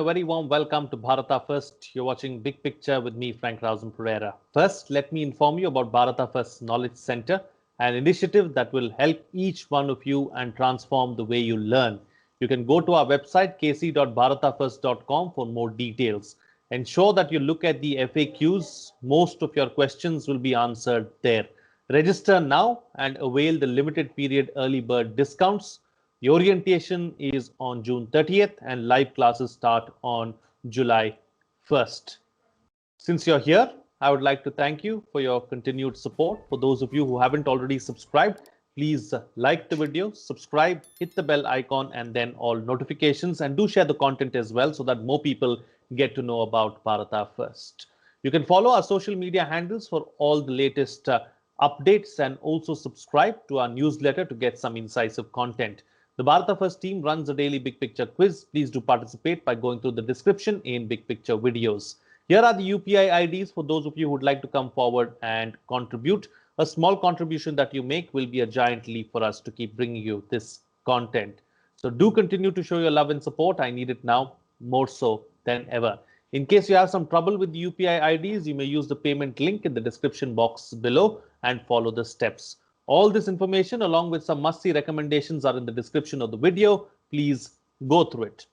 very warm welcome to Bharata First. You're watching Big Picture with me, Frank Rausen Pereira. First, let me inform you about Bharata First Knowledge Center, an initiative that will help each one of you and transform the way you learn. You can go to our website kc.bharatafirst.com for more details. Ensure that you look at the FAQs. Most of your questions will be answered there. Register now and avail the limited period early bird discounts. The orientation is on June 30th and live classes start on July 1st. Since you're here, I would like to thank you for your continued support. For those of you who haven't already subscribed, please like the video, subscribe, hit the bell icon and then all notifications, and do share the content as well so that more people get to know about Bharata First. You can follow our social media handles for all the latest updates and also subscribe to our newsletter to get some incisive content. The Bharata First team runs a daily Big Picture quiz. Please do participate by going through the description in Big Picture videos. Here are the UPI IDs for those of you who would like to come forward and contribute. A small contribution that you make will be a giant leap for us to keep bringing you this content. So do continue to show your love and support. I need it now more so than ever. In case you have some trouble with the UPI IDs, you may use the payment link in the description box below and follow the steps. All this information along with some must-see recommendations are in the description of the video. Please go through it.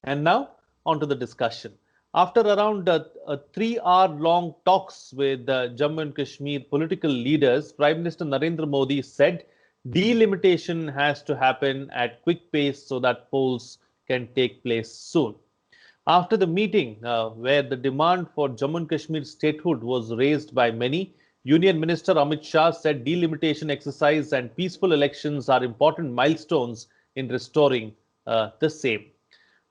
And now on to the discussion. After around 3-hour-long talks with Jammu and Kashmir political leaders, Prime Minister Narendra Modi said delimitation has to happen at quick pace so that polls can take place soon. After the meeting where the demand for Jammu and Kashmir statehood was raised by many, Union Minister Amit Shah said delimitation exercise and peaceful elections are important milestones in restoring the same.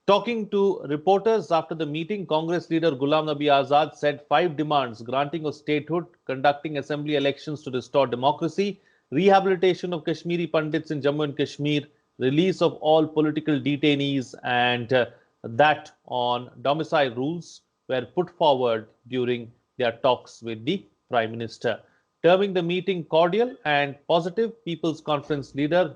Talking to reporters after the meeting, Congress leader Ghulam Nabi Azad said 5 demands: granting of statehood, conducting assembly elections to restore democracy, rehabilitation of Kashmiri Pandits in Jammu and Kashmir, release of all political detainees, and that on domicile rules were put forward during their talks with the Prime Minister. Terming the meeting cordial and positive, People's Conference leader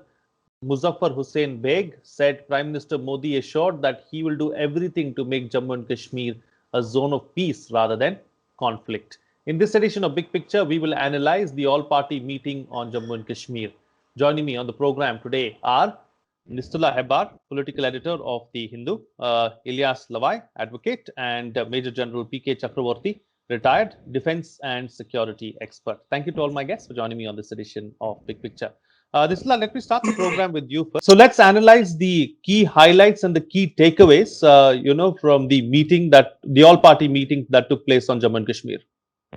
Muzzafar Hussain Baig said Prime Minister Modi assured that he will do everything to make Jammu and Kashmir a zone of peace rather than conflict. In this edition of Big Picture, we will analyze the all-party meeting on Jammu and Kashmir. Joining me on the program today are Nistula Hebar, political editor of The Hindu, Ilyas Lavai, advocate, and Major General P.K. Chakravorty, retired defense and security expert. Thank you to all my guests for joining me on this edition of Big Picture. Nistula, let me start the program with you first. So let's analyze the key highlights and the key takeaways, from the meeting the all-party meeting that took place on Jammu and Kashmir.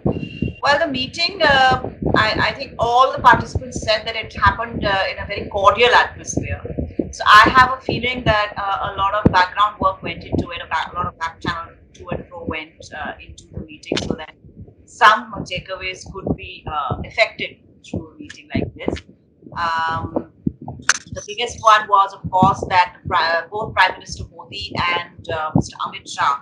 Well, the meeting, I think all the participants said that it happened in a very cordial atmosphere. So I have a feeling that a lot of background work went into it, a lot of back channel to and fro went into the meeting so that some takeaways could be effected through a meeting like this. The biggest one was, of course, that both Prime Minister Modi and Mr. Amit Shah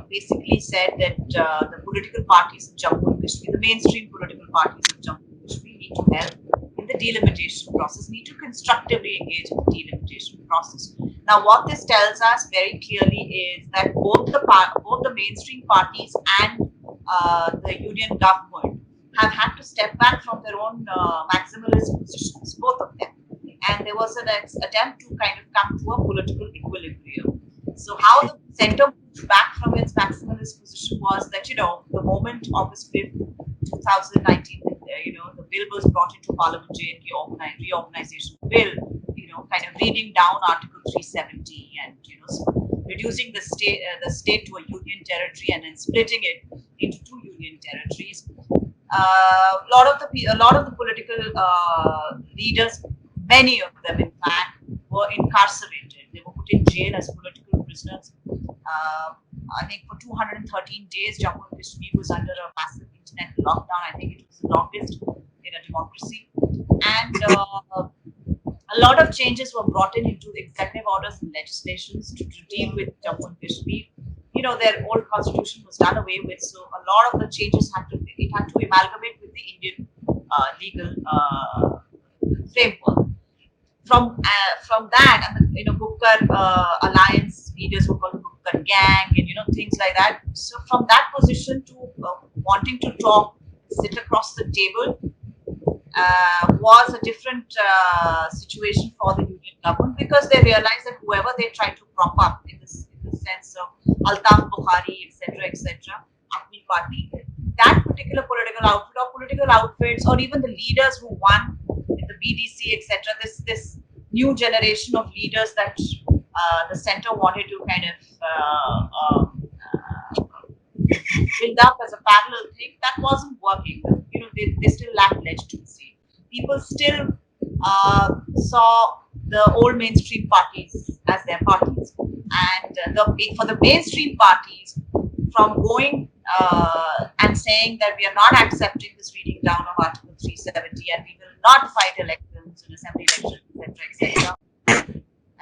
basically said that the political parties in Jammu and Kashmir, the mainstream political parties in Jammu and Kashmir, need to help in the delimitation process, need to constructively engage in the delimitation process. Now, what this tells us very clearly is that both the mainstream parties and the union government have had to step back from their own maximalist positions, both of them. And there was an attempt to kind of come to a political equilibrium. So how the center moved back from its maximalist position was that, the moment August 5th, 2019, the bill was brought into Parliament, JNK reorganization bill, kind of reading down Article 370 and, reducing the state to a union territory and then splitting it into 2 union territories. A lot of the political leaders, many of them in fact, were incarcerated. They were put in jail as political prisoners. I think for 213 days, Jammu and Kashmir was under a massive internet lockdown. I think it was the longest in a democracy. And a lot of changes were brought into executive orders and legislations to deal with Jammu and Kashmir. Their old constitution was done away with, so a lot of the changes had to amalgamate with the Indian legal framework. From that, and the Gupkar alliance leaders were called a gang and things like that. So from that position to wanting to talk, sit across the table, was a different situation for the union government, because they realized that whoever they try to prop up in the sense of Altaf Bukhari, etc., Apni Party, that particular political outfit or political outfits, or even the leaders who won in the BDC, etc., this new generation of leaders that the center wanted to kind of build up as a parallel thing, that wasn't working. They still lacked legitimacy. People still saw the old mainstream parties as their parties, and for the mainstream parties, from going and saying that we are not accepting this reading down of Article 370 and we will not fight elections and assembly elections, etc.,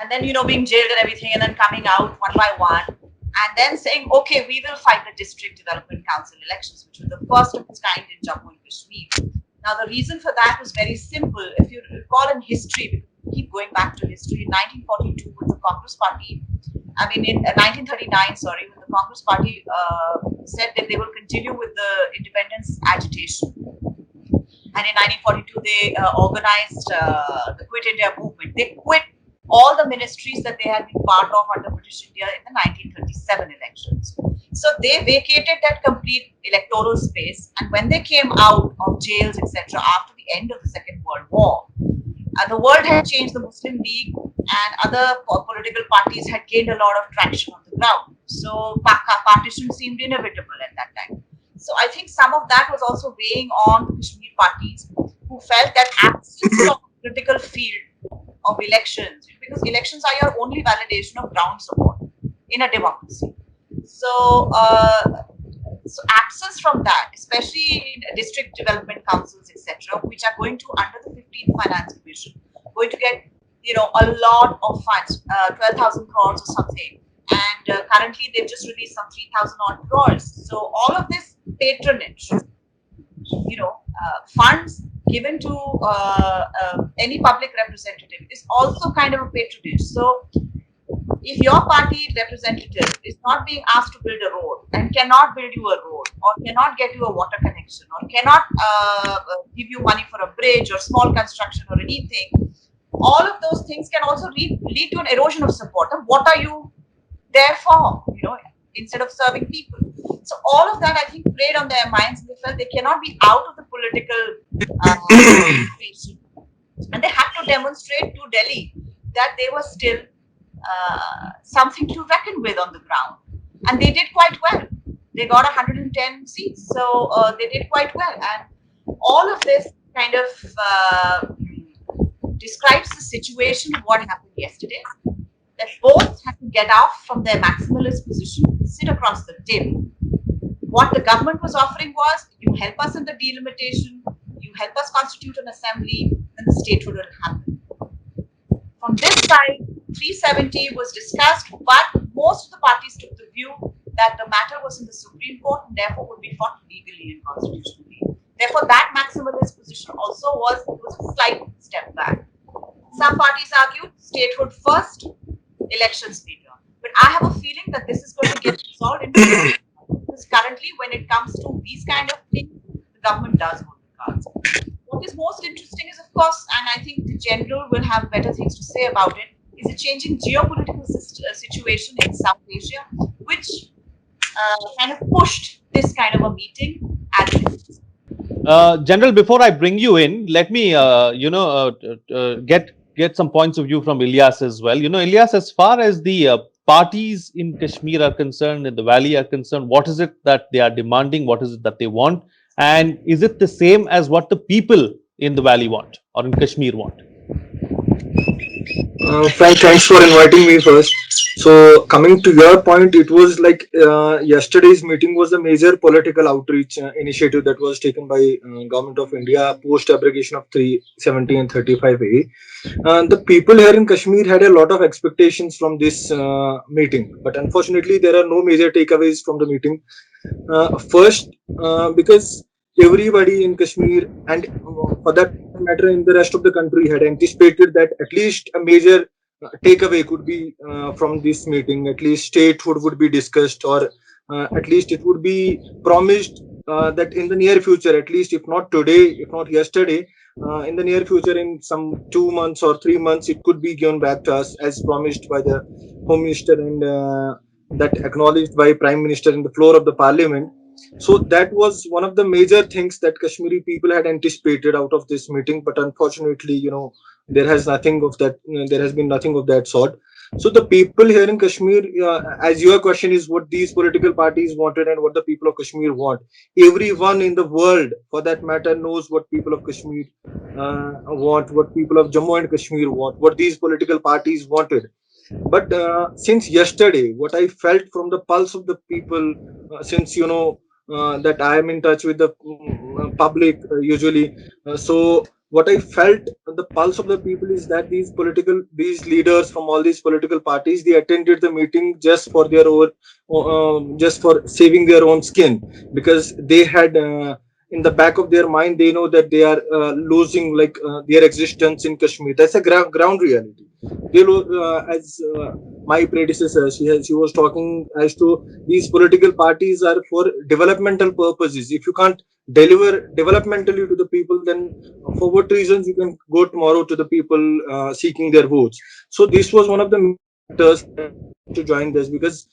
and then being jailed and everything, and then coming out one by one, and then saying, okay, we will fight the district development council elections, which were the first of its kind in Jammu and Kashmir. Now, the reason for that was very simple. If you recall in history, because we keep going back to history, in 1942, when the Congress Party, in 1939, sorry, when the Congress Party said that they will continue with the independence agitation. And in 1942, they organized the Quit India movement. They quit all the ministries that they had been part of under British India in the 1937 elections. So they vacated that complete electoral space, and when they came out of jails, etc., after the end of the Second World War, the world had changed. The Muslim League and other political parties had gained a lot of traction on the ground. So partition seemed inevitable at that time. So I think some of that was also weighing on the Kashmir parties, who felt that absence of political field of elections, because elections are your only validation of ground support in a democracy. So, so absence from that, especially in district development councils, etc., which are going to, under the 15th Finance Commission, going to get a lot of funds, 12,000 crores or something, and currently they've just released some 3,000 odd crores. So all of this patronage, funds given to any public representative is also kind of a patronage. So if your party representative is not being asked to build a road and cannot build you a road, or cannot get you a water connection, or cannot give you money for a bridge or small construction or anything, all of those things can also lead to an erosion of support. And what are you there for, instead of serving people? So all of that, I think, played on their minds, and they felt they cannot be out of the political situation. And they had to demonstrate to Delhi that they were still something to reckon with on the ground. And they did quite well. They got 110 seats. So they did quite well. And all of this kind of describes the situation of what happened yesterday. That both had to get off from their maximalist position, sit across the table. What the government was offering was, you help us in the delimitation, you help us constitute an assembly, and the statehood will happen. From this side, 370 was discussed, but most of the parties took the view that the matter was in the Supreme Court and therefore would be fought legally and constitutionally. Therefore, that maximalist position also was a slight step back. Some parties argued statehood first, elections later. But I have a feeling that this is going to get resolved in because currently, when it comes to these kind of things, the government does hold the cards. What is most interesting is, of course, and I think the general will have better things to say about it, is a changing geopolitical situation in South Asia, which kind of pushed this kind of a meeting as it is. General, before I bring you in, let me, get some points of view from Ilyas as well. Ilyas, as far as the parties in Kashmir are concerned, in the valley are concerned, what is it that they are demanding? What is it that they want? And is it the same as what the people in the valley want or in Kashmir want? Frank, thanks for inviting me first. So coming to your point, it was like yesterday's meeting was a major political outreach initiative that was taken by Government of India post abrogation of 370 and 35A. The people here in Kashmir had a lot of expectations from this meeting, but unfortunately there are no major takeaways from the meeting. First, because everybody in Kashmir and for that matter in the rest of the country had anticipated that at least a major takeaway could be from this meeting? At least statehood would be discussed, or at least it would be promised that in the near future, at least if not today, if not yesterday, in the near future, in some 2 months or 3 months, it could be given back to us as promised by the Home Minister, and that acknowledged by Prime Minister in the floor of the Parliament. So that was one of the major things that Kashmiri people had anticipated out of this meeting, but unfortunately, there has nothing of that. There has been nothing of that sort. So the people here in Kashmir, as your question is, what these political parties wanted and what the people of Kashmir want. Everyone in the world, for that matter, knows what people of Kashmir want, what people of Jammu and Kashmir want, what these political parties wanted. But since yesterday, what I felt from the pulse of the people, since that I am in touch with the public usually, so what I felt the pulse of the people is that these leaders from all these political parties, they attended the meeting just for their own, just for saving their own skin, because they had. In the back of their mind, they know that they are losing their existence in Kashmir. That's a ground reality. As my predecessor, she was talking as to these political parties are for developmental purposes. If you can't deliver developmentally to the people, then for what reasons you can go tomorrow to the people seeking their votes? So this was one of the factors that I wanted to join this, because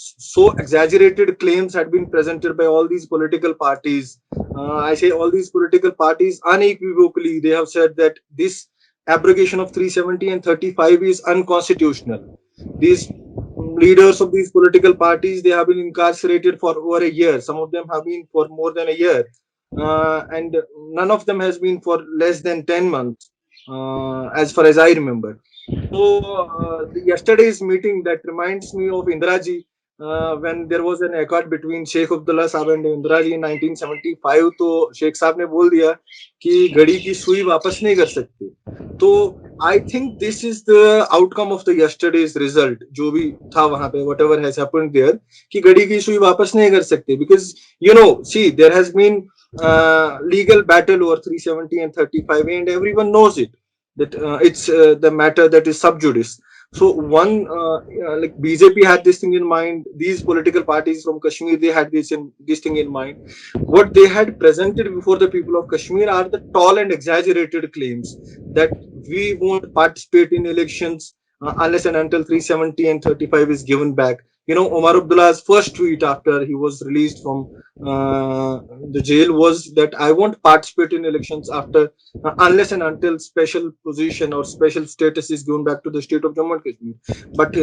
so exaggerated claims had been presented by all these political parties. I say all these political parties unequivocally, they have said that this abrogation of 370 and 35 is unconstitutional. These leaders of these political parties, they have been incarcerated for over a year. Some of them have been for more than a year, and none of them has been for less than 10 months, as far as I remember. So yesterday's meeting, that reminds me of Indiraji, when there was an accord between Sheikh Abdullah Sahab and Indiraji in 1975. तो शेख साहब ने बोल दिया कि घड़ी की सुई वापस नहीं कर सकते. तो I think this is the outcome of the yesterday's result. जो भी था वहां पे, whatever has happened there, कि घड़ी की सुई वापस नहीं कर सकते, because see, there has been legal battle over 370 and 35, and everyone knows it, that it's the matter that is sub judice. So like BJP had this thing in mind. These political parties from Kashmir, they had this thing in mind. What they had presented before the people of Kashmir are the tall and exaggerated claims that we won't participate in elections unless and until 370 and 35 is given back. Omar Abdullah's first tweet after he was released from the jail was that I won't participate in elections after unless and until special position or special status is given back to the state of Jammu and Kashmir. But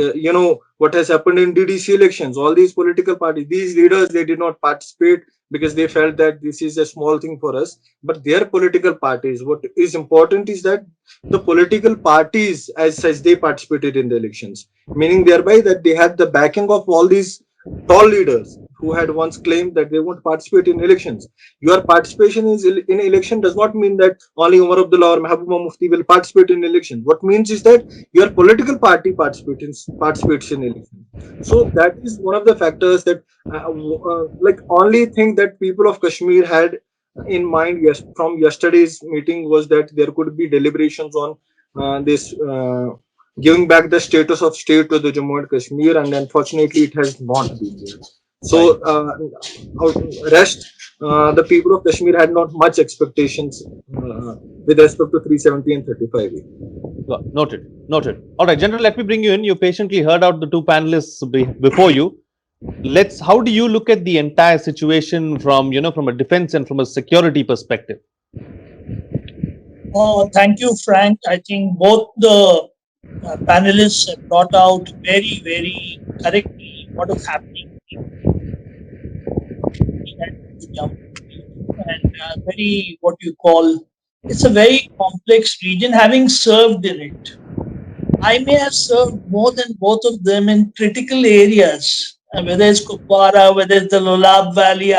what has happened in DDC elections, all these political parties, these leaders, they did not participate because they felt that this is a small thing for us. But their political parties, what is important is that the political parties as such, they participated in the elections, meaning thereby that they had the backing of all these tall leaders who had once claimed that they won't participate in elections. Your participation in election does not mean that only Umar Abdullah or Mahbooba Mufti will participate in election. What means is that your political party participates in election. So that is one of the factors that only thing that people of Kashmir had in mind from yesterday's meeting was that there could be deliberations on this giving back the status of state to the Jammu and Kashmir, and unfortunately it has not been there. So rest, the people of Kashmir had not much expectations with respect to 370 and 35. Noted. All right, General, let me bring you in. You patiently heard out the two panelists before you. How do you look at the entire situation from a defense and from a security perspective? Thank you, Frank. I think both the panelists have brought out very, very correctly what is happening and very, what you call, it's a very complex region, having served in it. I may have served more than both of them in critical areas, whether it's Kupwara, whether it's the Lolab Valley.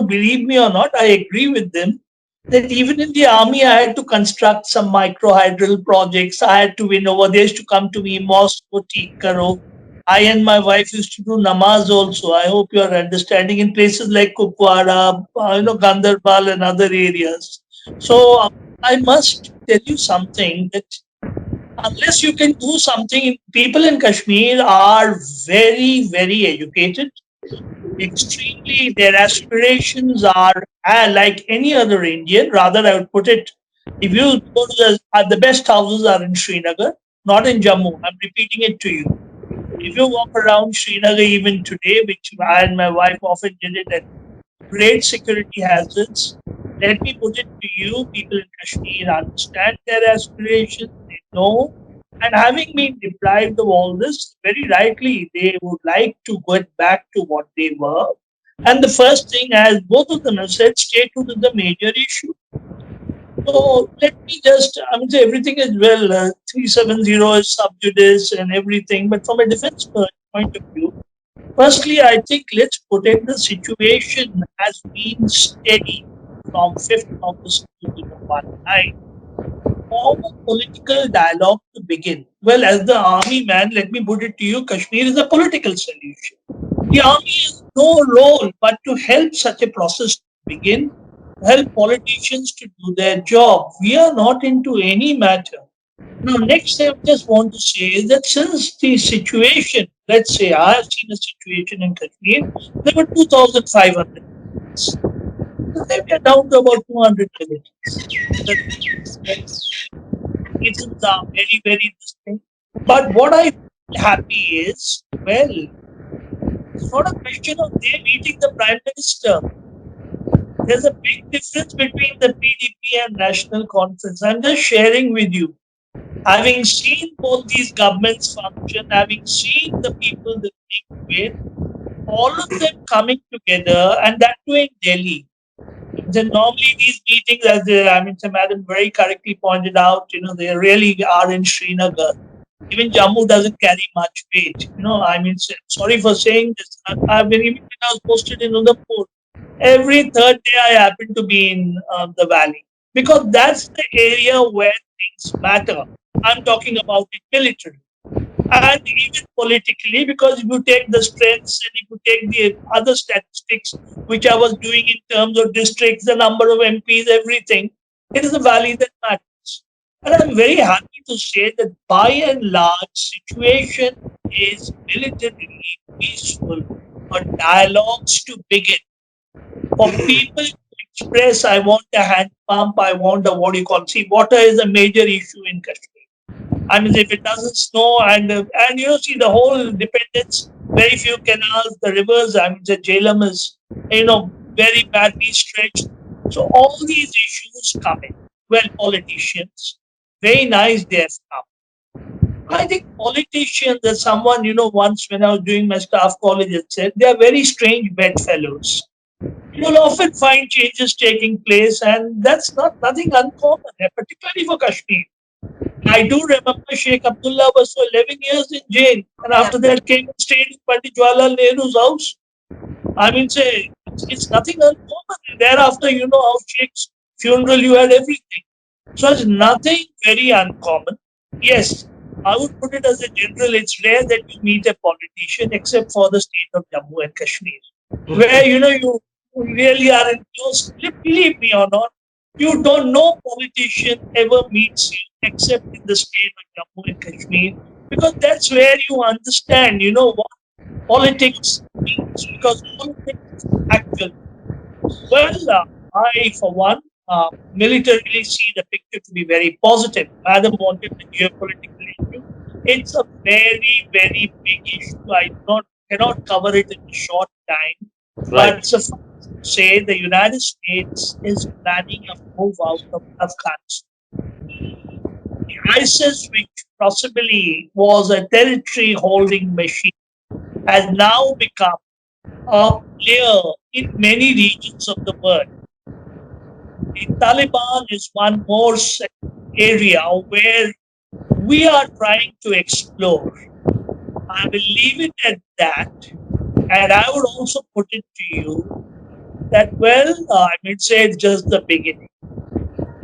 Believe me or not, I agree with them that even in the army, I had to construct some microhydral projects. I had to win over. They used to come to me, mosque ko theek karo. I and my wife used to do namaz also. I hope you are understanding, in places like Kupwara, Gandarbal and other areas. So I must tell you something, that Unless you can do something, people in Kashmir are very, very educated, extremely, their aspirations are like any other Indian. Rather, I would put it, if you go to the best houses are in Srinagar, not in Jammu. I'm repeating it to you. If you walk around Srinagar even today, which I and my wife often did it at great security hazards, let me put it to you, people in Kashmir understand their aspirations, they know, and having been deprived of all this, very rightly, they would like to get back to what they were. And the first thing, as both of them have said, statehood is the major issue. So let me just, I mean, say everything is well, 370 is sub judice and everything, but from a defense point of view, firstly, I think let's protect the situation has been steady from 5th August 2001. Form a political dialogue to begin. Well, as the army man, let me put it to you, Kashmir is a political solution. The army has no role but to help such a process to begin, help politicians to do their job. We are not into any matter. Now, next thing I just want to say is that since the situation, let's say I have seen a situation in Kashmir, there were 2,500 militants. Today we are down to about 200 militants. The reasons are very, very distinct. But what I feel happy is, well, it's not a question of them meeting the Prime Minister. There's a big difference between the PDP and National Conference. I'm just sharing with you. Having seen both these governments function, having seen the people they speak with, all of them coming together, and that too in Delhi. Then normally these meetings, as the madam very correctly pointed out, they really are in Srinagar. Even Jammu doesn't carry much weight. Sorry for saying this. I've been even when I was posted in Udaipur. Every third day I happen to be in the valley because that's the area where things matter. I'm talking about it militarily and even politically, because if you take the strengths and if you take the other statistics, which I was doing in terms of districts, the number of MPs, everything, it is the valley that matters. And I'm very happy to say that by and large, situation is militarily peaceful for dialogues to begin. For people to express, I want a hand pump, I want a what do you call, see, water is a major issue in Kashmir. I mean, if it doesn't snow and see the whole dependence, very few canals, the rivers, the Jhelum is, very badly stretched. So all these issues come in. Well, politicians, very nice they have come. I think politicians, there's someone, once when I was doing my staff college, it said, they are very strange bedfellows. You'll often find changes taking place, and that's nothing uncommon, particularly for Kashmir. I do remember Sheikh Abdullah was for 11 years in jail, and after that came and stayed in Pandit Jawaharlal Nehru's house. Say, it's nothing uncommon. Thereafter, how Sheikh's funeral, you had everything. So it's nothing very uncommon. Yes, I would put it as a general, it's rare that you meet a politician except for the state of Jammu and Kashmir, where, you really are in close, believe me or not, you don't know politician ever meets you except in the state of Jammu and Kashmir, because that's where you understand, what politics means, because politics is actual. Well, I, for one, militarily see the picture to be very positive. Madam wanted the geopolitical issue. It's a very, very big issue. I cannot cover it in a short time. Right. But suffice to say, the United States is planning a move out of Afghanistan. The ISIS, which possibly was a territory holding machine, has now become a player in many regions of the world. The Taliban is one more area where we are trying to explore. I will leave it at that. And I would also put it to you that, well, say it's just the beginning.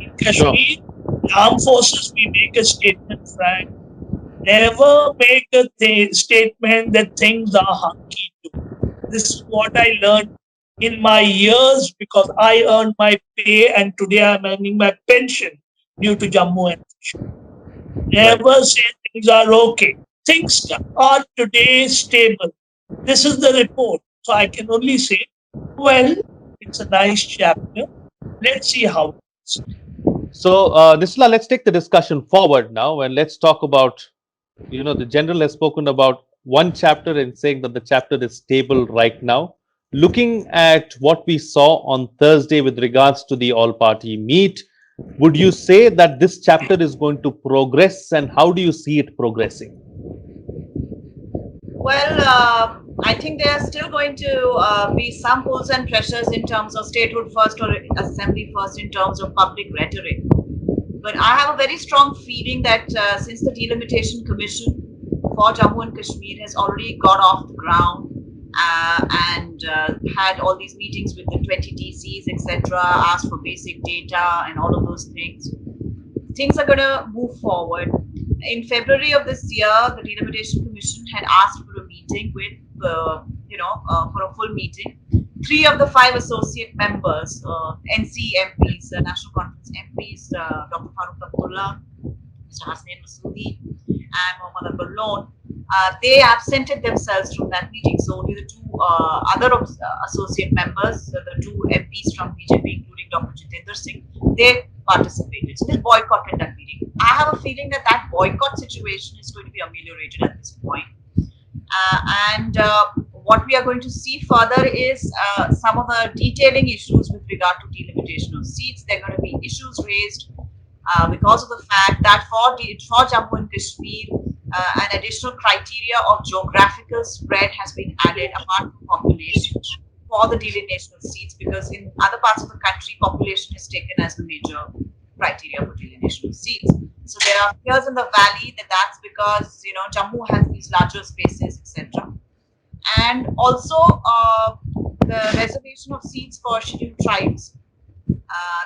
In Kashmir, armed forces, we make a statement, Frank. Never make a statement that things are hunky-dory. This is what I learned in my years, because I earned my pay and today I'm earning my pension due to Jammu and Kashmir. Never say things are okay. Things are today stable. This is the report. So I can only say, well, it's a nice chapter. Let's see how it's. So, Nisla, let's take the discussion forward now, and let's talk about, the general has spoken about one chapter and saying that the chapter is stable right now. Looking at what we saw on Thursday with regards to the all party meet, would you say that this chapter is going to progress, and how do you see it progressing? Well, I think there are still going to be some pulls and pressures in terms of statehood first or assembly first in terms of public rhetoric. But I have a very strong feeling that since the Delimitation Commission for Jammu and Kashmir has already got off the ground and had all these meetings with the 20 DCs, etc., asked for basic data and all of those things are going to move forward. In February of this year, the Delimitation Commission had asked for a meeting with, for a full meeting. 3 of the 5 associate members, NC MPs, National Conference MPs, Dr. Farooq Abdullah, Mr. Hasnain Masoodi, and Mohammad Akbar Lone, they absented themselves from that meeting. So only the 2 other associate members, the 2 MPs from BJP, including Dr. Jitendra Singh, they participated. So they boycotted that meeting. I have a feeling that that boycott situation is going to be ameliorated at this point. And what we are going to see further is some of the detailing issues with regard to delimitation of seats. There are going to be issues raised because of the fact that for Jammu and Kashmir, an additional criteria of geographical spread has been added apart from population for the delineation of seats, because in other parts of the country, population is taken as the major criteria for delineation of seats. So there are fears in the valley that that's because Jammu has these larger spaces, etc. And also the reservation of seats for scheduled tribes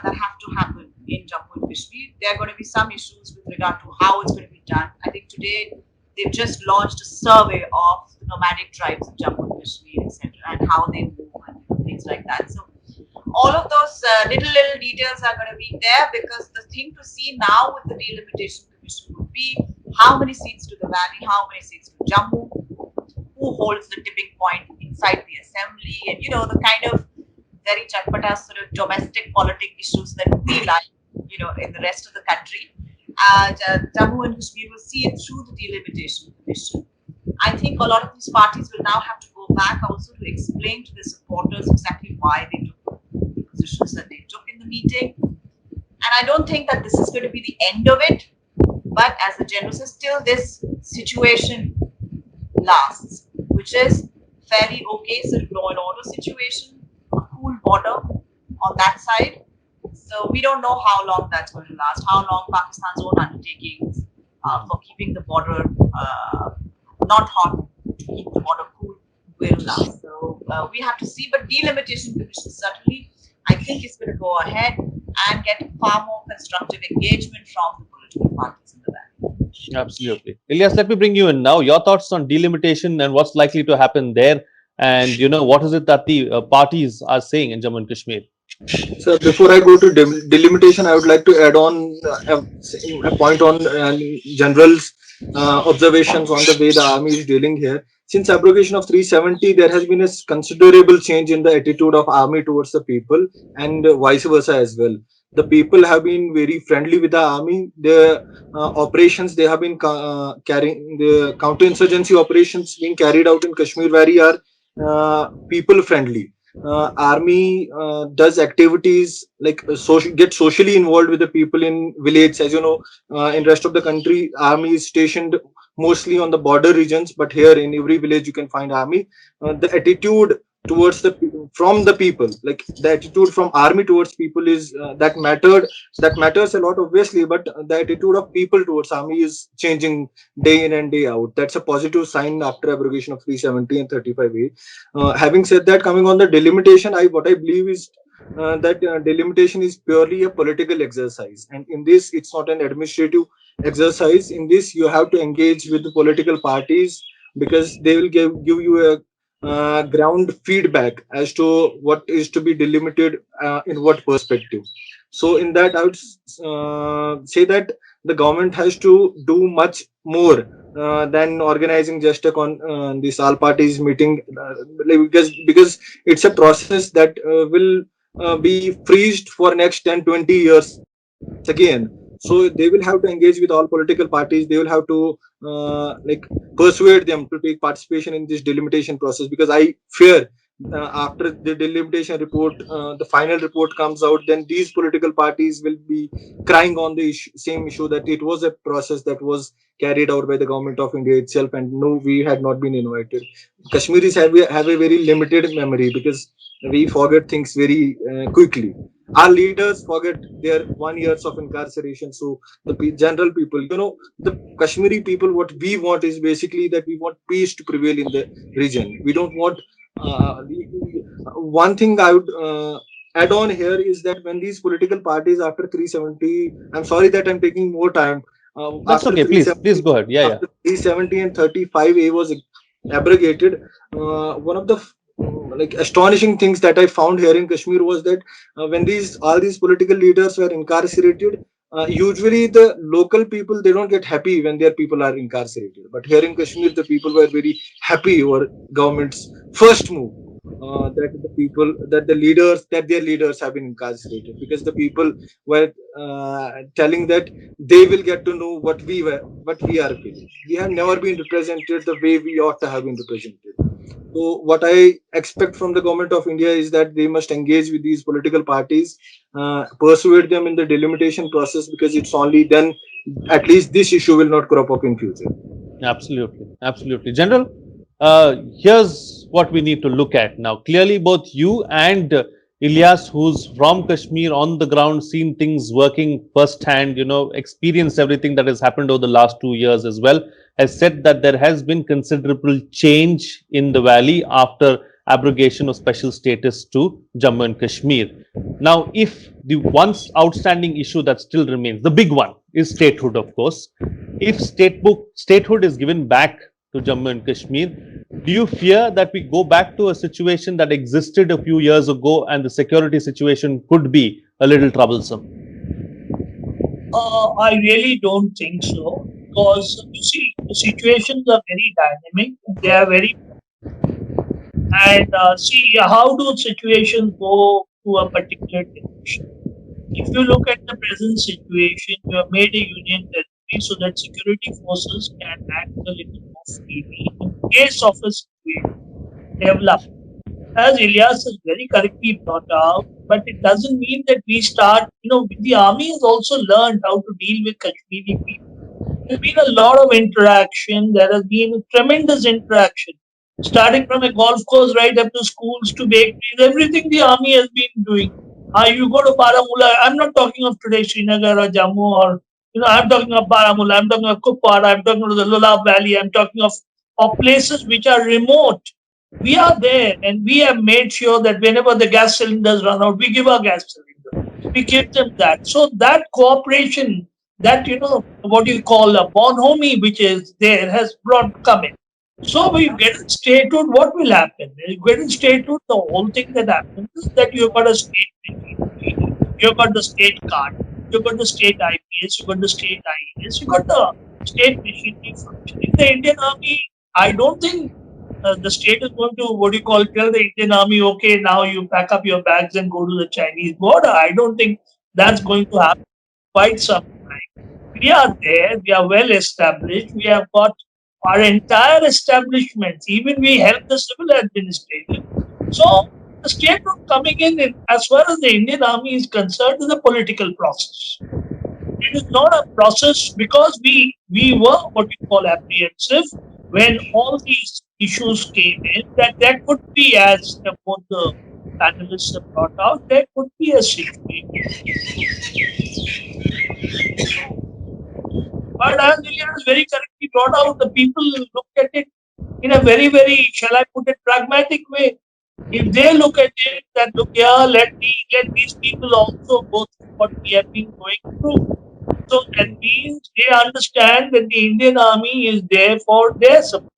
that have to happen in Jammu and Kashmir. There are going to be some issues with regard to how it's going to be done. I think today they've just launched a survey of the nomadic tribes of Jammu and Kashmir, etc., and how they move and things like that. So all of those little details are going to be there, because the thing to see now with the Delimitation Commission would be how many seats to the valley, how many seats to Jammu, who holds the tipping point inside the assembly, and the kind of very chatpata sort of domestic politic issues that we like, in the rest of the country. Jammu and Kashmir will see it through the Delimitation Commission. I think a lot of these parties will now have to go back also to explain to the supporters exactly why they took the positions that they took in the meeting. And I don't think that this is going to be the end of it. But as the general says, still this situation lasts, which is fairly okay. So law and order situation, a cool border on that side. So we don't know how long that's going to last, how long Pakistan's own undertakings for keeping the border not hot, to keep the border cool, will last. So we have to see. But Delimitation Commission certainly, I think, is going to go ahead and get far more constructive engagement from the political parties in the valley. Absolutely. Ilyas, let me bring you in now. Your thoughts on delimitation and what's likely to happen there, and what is it that the parties are saying in Jammu and Kashmir? So before I go to delimitation, I would like to add on a point on general's observations on the way the army is dealing here. Since abrogation of 370, there has been a considerable change in the attitude of army towards the people, and vice versa as well. The people have been very friendly with the army. The operations they have been carrying, the counterinsurgency operations being carried out in Kashmir Valley are people friendly. Army does activities like get socially involved with the people in village. As you know, in rest of the country, army is stationed mostly on the border regions, but here in every village you can find army. The attitude towards from the people, like the attitude from army towards people is that matters a lot, obviously, but the attitude of people towards army is changing day in and day out. That's a positive sign after abrogation of 370 and 35A. Having said that, coming on the delimitation, what I believe is that delimitation is purely a political exercise, and in this it's not an administrative exercise. In this you have to engage with the political parties, because they will give you a ground feedback as to what is to be delimited in what perspective. So in that I would say that the government has to do much more than organizing just this all parties meeting, because it's a process that will be freezed for next 10-20 years again. So they will have to engage with all political parties. They will have to persuade them to take participation in this delimitation process, because I fear after the delimitation report, the final report comes out, then these political parties will be crying on the same issue, that it was a process that was carried out by the government of India itself, and no, we had not been invited. Kashmiris have a very limited memory, because we forget things very quickly. Our leaders forget their 1 years of incarceration. So the general people, the Kashmiri people, what we want is basically that we want peace to prevail in the region. We don't want one thing I would add on here is that when these political parties after 370, I'm sorry that I'm taking more time. That's After okay. Please 370, go ahead. Yeah, yeah. after 370 and 35A was abrogated, one of the astonishing things that I found here in Kashmir was that when these all these political leaders were incarcerated, usually the local people, they don't get happy when their people are incarcerated. But here in Kashmir, the people were very happy over government's first move. That their leaders have been incarcerated, because the people were telling that they will get to know what we are feeling. We have never been represented the way we ought to have been represented. So what I expect from the government of India is that they must engage with these political parties, persuade them in the delimitation process, because it's only then at least this issue will not crop up in future. Absolutely, absolutely. General, here's what we need to look at now. Clearly, both you and Ilyas, who's from Kashmir on the ground, seen things working firsthand, experienced everything that has happened over the last 2 years as well, has said that there has been considerable change in the valley after abrogation of special status to Jammu and Kashmir. Now, if the once outstanding issue that still remains, the big one, is statehood, of course. If statehood is given back to Jammu and Kashmir, do you fear that we go back to a situation that existed a few years ago and the security situation could be a little troublesome? I really don't think so, because you see, the situations are very dynamic. They are very, and see how do situations go to a particular direction. If you look at the present situation, you have made a union territory so that security forces can act a little more freely in case of a situation develop. As Ilyas has very correctly brought out, but it doesn't mean that we start, the army has also learned how to deal with Kashmiri people. There's been a lot of interaction. There has been tremendous interaction, starting from a golf course right up to schools to bakeries. Everything the army has been doing. You go to Baramulla. I'm not talking of today Srinagar or Jammu, or I'm talking of Baramulla. I'm talking of Kupwara. I'm talking of the Lulab Valley. I'm talking of places which are remote. We are there, and we have made sure that whenever the gas cylinders run out, we give our gas cylinder. We give them that. So that cooperation, that what you call a bonhomie, which is there, has come in. So we get in statehood, what will happen? You get in statehood, the whole thing that happens is that you've got a state machinery, you've got the state card, you've got the state IPS, you've got the state IAS, you've got the state machinery functioning. The Indian Army, I don't think the state is going to, tell the Indian Army, okay, now you pack up your bags and go to the Chinese border. I don't think that's going to happen quite some time. We are there, we are well established, we have got our entire establishments, even we help the civil administration. So the state of coming in, as far as the Indian Army is concerned, is a political process. It is not a process, because we were what you call apprehensive when all these issues came in, that there could be, as both the panelists have brought out, there could be a situation. But as Ilyas very correctly brought out, the people look at it in a very, very, shall I put it, pragmatic way. If they look at it that, look, yeah, let these people also go through what we have been going through. So that means they understand that the Indian Army is there for their support.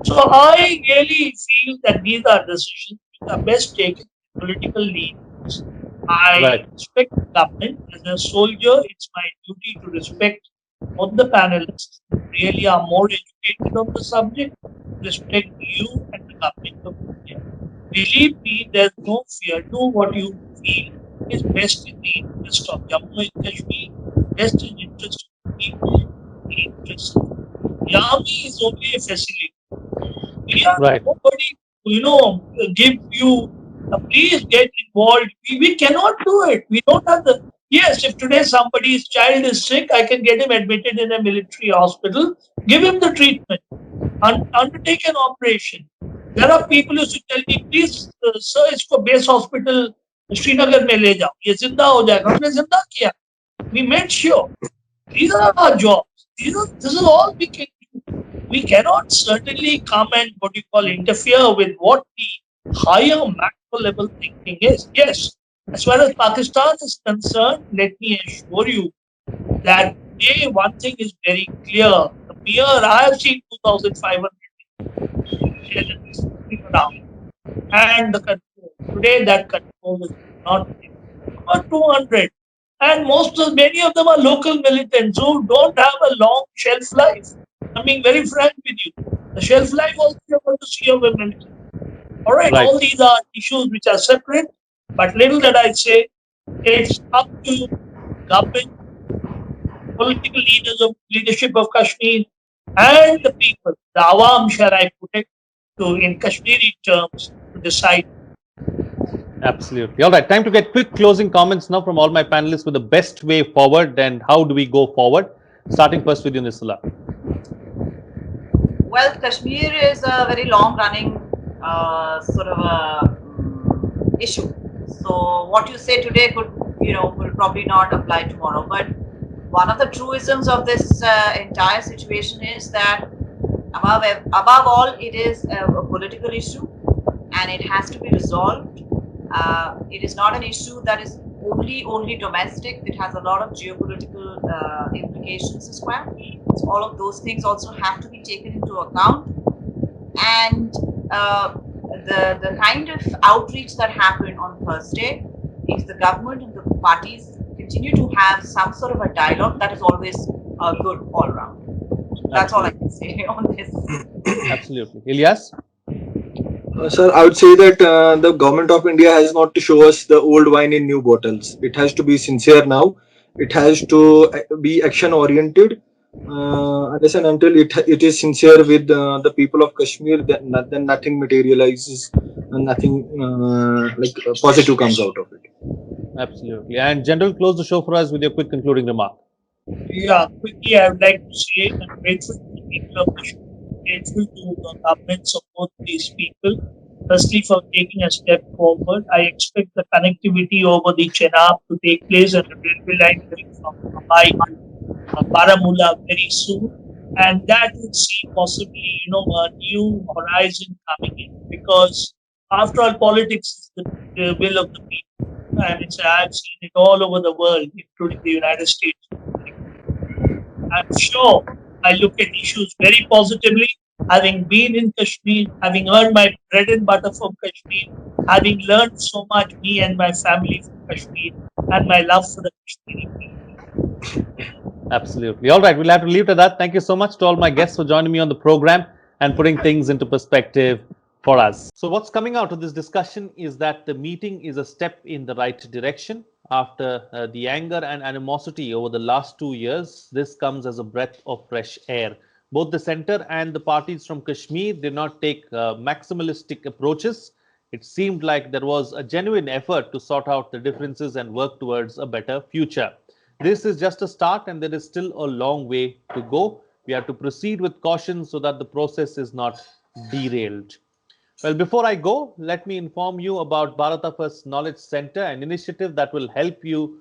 So I really feel that these are decisions which are best taken by political leaders. I respect the government. As a soldier, it's my duty to respect both the panelists really are more educated on the subject, respect you and the government of India. Believe me, there's no fear. Do what you feel is best in the interest of Jammu and Kashmir, best in the interest of the people, the interest. The army is only a facility. We are Right. nobody, give you, please get involved. We cannot do it. We don't have the. Yes, if today somebody's child is sick, I can get him admitted in a military hospital, give him the treatment, undertake an operation. There are people who used to tell me, please, sir, इसको base hospital Srinagar में ले जाओ, ये जिंदा हो जाएगा. हमने जिंदा किया. We made sure. These are our jobs. This is all we can do. We cannot certainly come and interfere with what the higher macro level thinking is. Yes, as far as Pakistan is concerned, let me assure you that today one thing is very clear. The mere I have seen 2,500 intelligence around, and the control. Today that control is not there. About 200. And many of them are local militants who don't have a long shelf life. I'm being very frank with you. The shelf life also you're going to see of a military. All right, Right. all these are issues which are separate, but little that I say, it's up to government, political leadership of Kashmir, and the people, the Awam, shall I put it, in Kashmiri terms, to decide. Absolutely. All right. Time to get quick closing comments now from all my panelists with the best way forward and how do we go forward. Starting first with you, Nisula. Well, Kashmir is a very long-running sort of a issue. So what you say today will probably not apply tomorrow. But one of the truisms of this entire situation is that above all, it is a political issue, and it has to be resolved. It is not an issue that is only domestic. It has a lot of geopolitical implications as well. So all of those things also have to be taken into account. And the kind of outreach that happened on Thursday, if the government and the parties continue to have some sort of a dialogue, that is always good all around. That's all I can say on this. Absolutely. Ilyas? Sir, I would say that the government of India has not to show us the old wine in new bottles. It has to be sincere now. It has to be action oriented. Unless and until it is sincere with the people of Kashmir, then nothing materializes and nothing positive comes out of it. Absolutely. And General, close the show for us with your quick concluding remark. Yeah, quickly, I would like to say I'm grateful to the people of Kashmir, grateful to the governments of both these people. Firstly, for taking a step forward, I expect the connectivity over the Chenab to take place and the railway line going from Mumbai to Baramulla very soon. And that would see possibly, a new horizon coming in, because after all, politics is the will of the people. And I've seen it all over the world, including the United States. I'm sure I look at issues very positively, having been in Kashmir, having earned my bread and butter from Kashmir, having learned so much, me and my family from Kashmir, and my love for the Kashmiri people. Absolutely. All right. We'll have to leave it at that. Thank you so much to all my guests for joining me on the program and putting things into perspective for us. So what's coming out of this discussion is that the meeting is a step in the right direction. After the anger and animosity over the last 2 years, this comes as a breath of fresh air. Both the center and the parties from Kashmir did not take maximalistic approaches. It seemed like there was a genuine effort to sort out the differences and work towards a better future. This is just a start and there is still a long way to go. We have to proceed with caution so that the process is not derailed. Well, before I go, let me inform you about Bharata First Knowledge Center, an initiative that will help you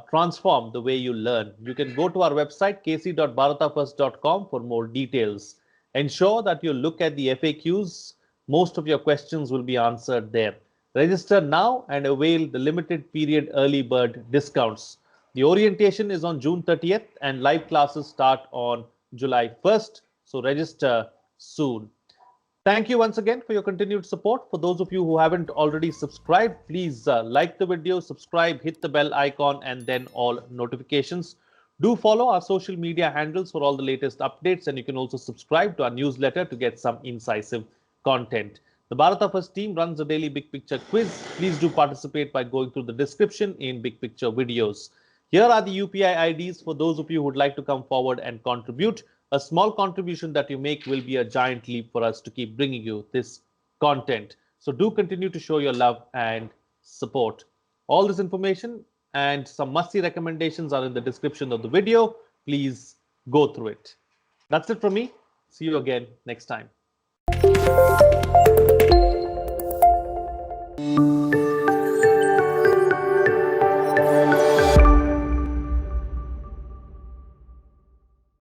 transform the way you learn. You can go to our website, kc.bharatafirst.com, for more details. Ensure that you look at the FAQs. Most of your questions will be answered there. Register now and avail the limited period early bird discounts. The orientation is on June 30th and live classes start on July 1st. So register soon. Thank you once again for your continued support. For those of you who haven't already subscribed, please like the video, subscribe, hit the bell icon, and then all notifications. Do follow our social media handles for all the latest updates, and you can also subscribe to our newsletter to get some incisive content. The Bharata First team runs a daily Big Picture quiz. Please do participate by going through the description in Big Picture videos. Here are the UPI IDs for those of you who would like to come forward and contribute. A small contribution that you make will be a giant leap for us to keep bringing you this content. So do continue to show your love and support. All this information and some must-see recommendations are in the description of the video. Please go through it. That's it from me. See you again next time.